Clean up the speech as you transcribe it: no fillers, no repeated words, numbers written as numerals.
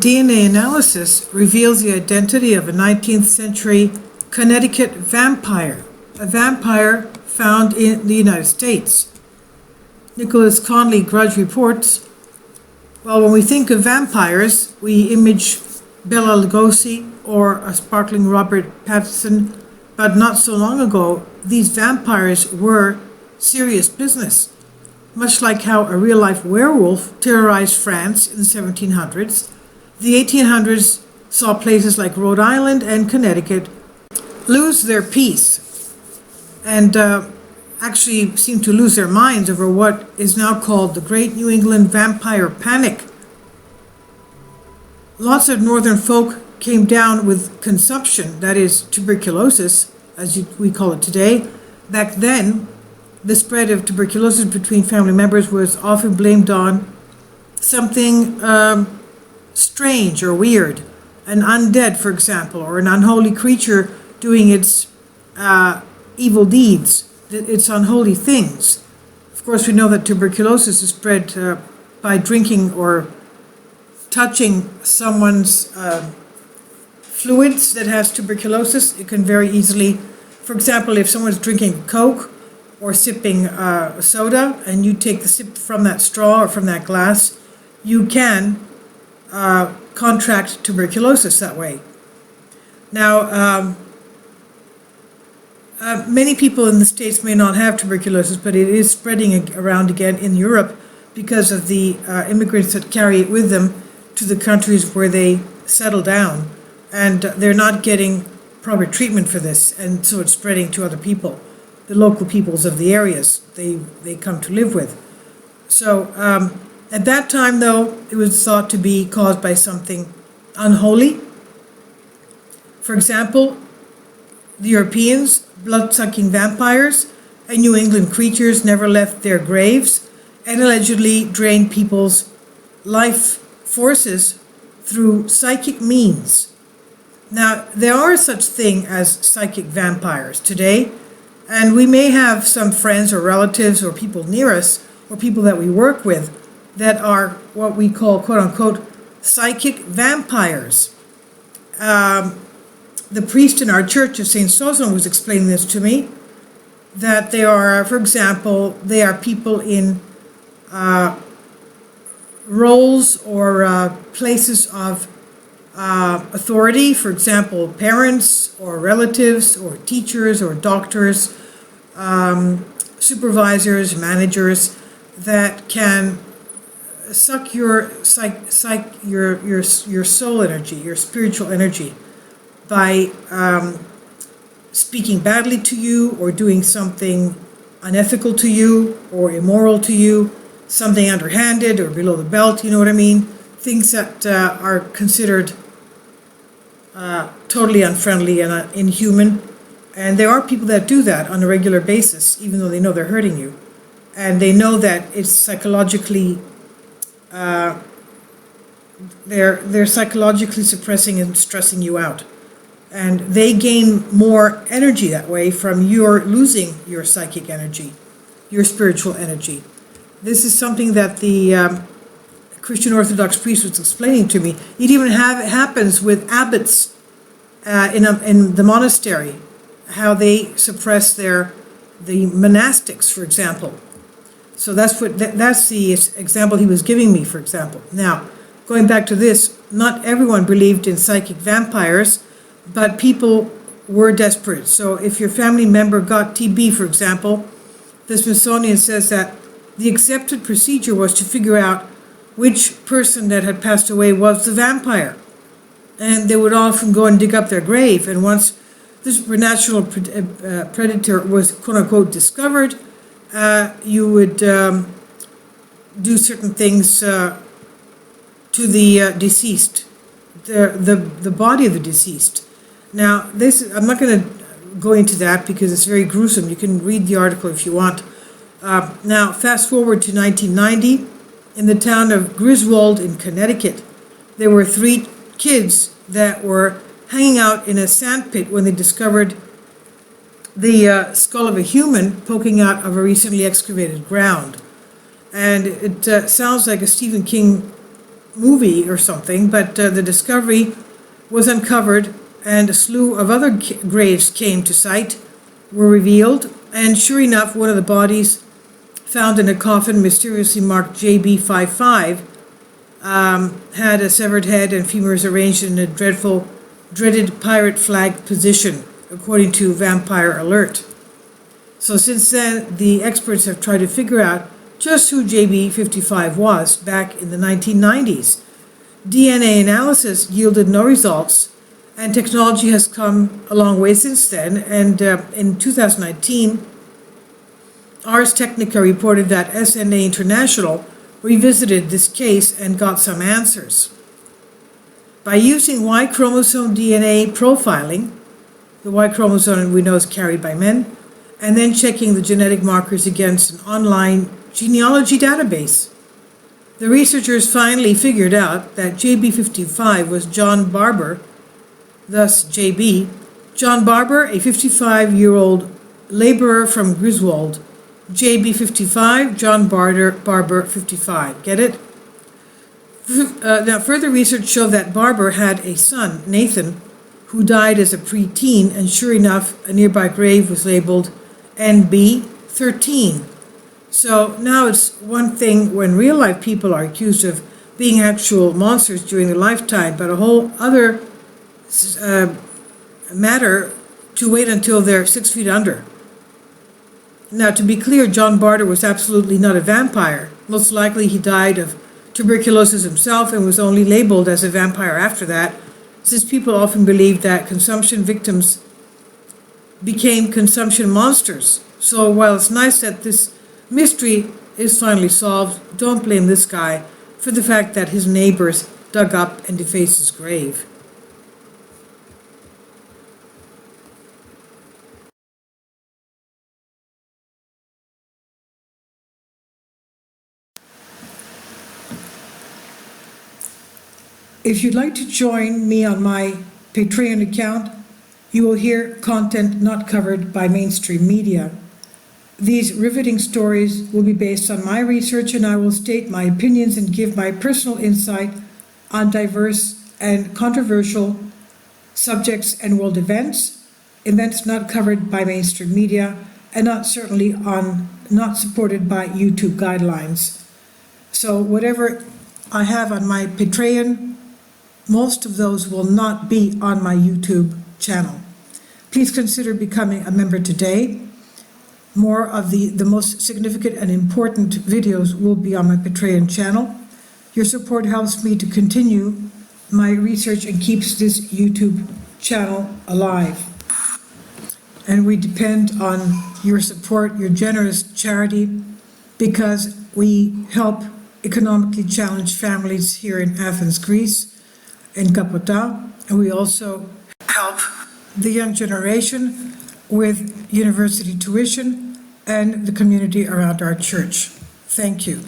DNA analysis reveals the identity of a 19th century Connecticut vampire, a vampire found in the United States. Nicholas Conley Grudge reports, well, when we think of vampires, we image Bela Lugosi or a sparkling Robert Pattinson, but not so long ago, these vampires were serious business. Much like how a real-life werewolf terrorized France in the 1700s, the 1800s saw places like Rhode Island and Connecticut lose their peace and actually seem to lose their minds over what is now called the Great New England Vampire Panic. Lots of northern folk came down with consumption, that is tuberculosis, as we call it today. Back then, the spread of tuberculosis between family members was often blamed on something strange or weird, an undead, for example, or an unholy creature doing its evil deeds, its unholy things. Of course, we know that tuberculosis is spread by drinking or touching someone's fluids that has tuberculosis. It can very easily, for example, if someone's drinking Coke or sipping soda and you take the sip from that straw or from that glass, you can contract tuberculosis that way. Now, many people in the States may not have tuberculosis, but it is spreading around again in Europe because of the immigrants that carry it with them to the countries where they settle down, and they're not getting proper treatment for this, and so it's spreading to other people, the local peoples of the areas they come to live with. So at that time, though, it was thought to be caused by something unholy. For example, the Europeans, blood-sucking vampires, and New England creatures never left their graves and allegedly drained people's life forces through psychic means. Now, there are such thing as psychic vampires today, and we may have some friends or relatives or people near us or people that we work with that are what we call, quote-unquote, psychic vampires. The priest in our church of St. Sozan was explaining this to me, that they are, for example, they are people in roles or places of authority, for example, parents or relatives or teachers or doctors, supervisors, managers, that can suck your your soul energy, your spiritual energy, by speaking badly to you or doing something unethical to you or immoral to you, something underhanded or below the belt, you know what I mean? Things that are considered totally unfriendly and inhuman. And there are people that do that on a regular basis, even though they know they're hurting you. And they know that it's psychologically, they're psychologically suppressing and stressing you out. And they gain more energy that way from your losing your psychic energy, your spiritual energy. This is something that the Christian Orthodox priest was explaining to me. It even happens with abbots in the monastery, how they suppress the monastics, for example. So that's the example he was giving me, for example. Now, going back to this, not everyone believed in psychic vampires, but people were desperate. So if your family member got TB, for example, the Smithsonian says that the accepted procedure was to figure out which person that had passed away was the vampire. And they would often go and dig up their grave. And once the supernatural predator was, quote-unquote, discovered, you would do certain things to the deceased, the body of the deceased. Now, I'm not going to go into that because it's very gruesome. You can read the article if you want. Now, fast forward to 1990, in the town of Griswold in Connecticut, there were 3 kids that were hanging out in a sand pit when they discovered the skull of a human poking out of a recently excavated ground. And it sounds like a Stephen King movie or something, but the discovery was uncovered and a slew of other graves came to sight, were revealed, and sure enough, one of the bodies found in a coffin mysteriously marked JB55 had a severed head and femurs arranged in a dreaded pirate flag position, according to Vampire Alert. So since then, the experts have tried to figure out just who JB55 was back in the 1990s. DNA analysis yielded no results, and technology has come a long way since then, and in 2019, Ars Technica reported that SNA International revisited this case and got some answers. By using Y chromosome DNA profiling, the Y chromosome we know is carried by men, and then checking the genetic markers against an online genealogy database, the researchers finally figured out that JB55 was John Barber, thus JB. John Barber, a 55-year-old laborer from Griswold. JB55, John Barber 55. Get it? Now, further research showed that Barber had a son, Nathan, who died as a preteen, and sure enough, a nearby grave was labeled NB13. So now it's one thing when real-life people are accused of being actual monsters during their lifetime, but a whole other matter to wait until they're 6 feet under. Now, to be clear, John Barber was absolutely not a vampire. Most likely he died of tuberculosis himself and was only labeled as a vampire after that, since people often believe that consumption victims became consumption monsters. So while it's nice that this mystery is finally solved, don't blame this guy for the fact that his neighbors dug up and defaced his grave. If you'd like to join me on my Patreon account, you will hear content not covered by mainstream media. These riveting stories will be based on my research, and I will state my opinions and give my personal insight on diverse and controversial subjects and world events not covered by mainstream media, and not supported by YouTube guidelines. So whatever I have on my Patreon, most of those will not be on my YouTube channel. Please consider becoming a member today. More of the most significant and important videos will be on my Patreon channel. Your support helps me to continue my research and keeps this YouTube channel alive. And we depend on your support, your generous charity, because we help economically challenged families here in Athens, Greece, in Kapota, and we also help the young generation with university tuition and the community around our church. Thank you.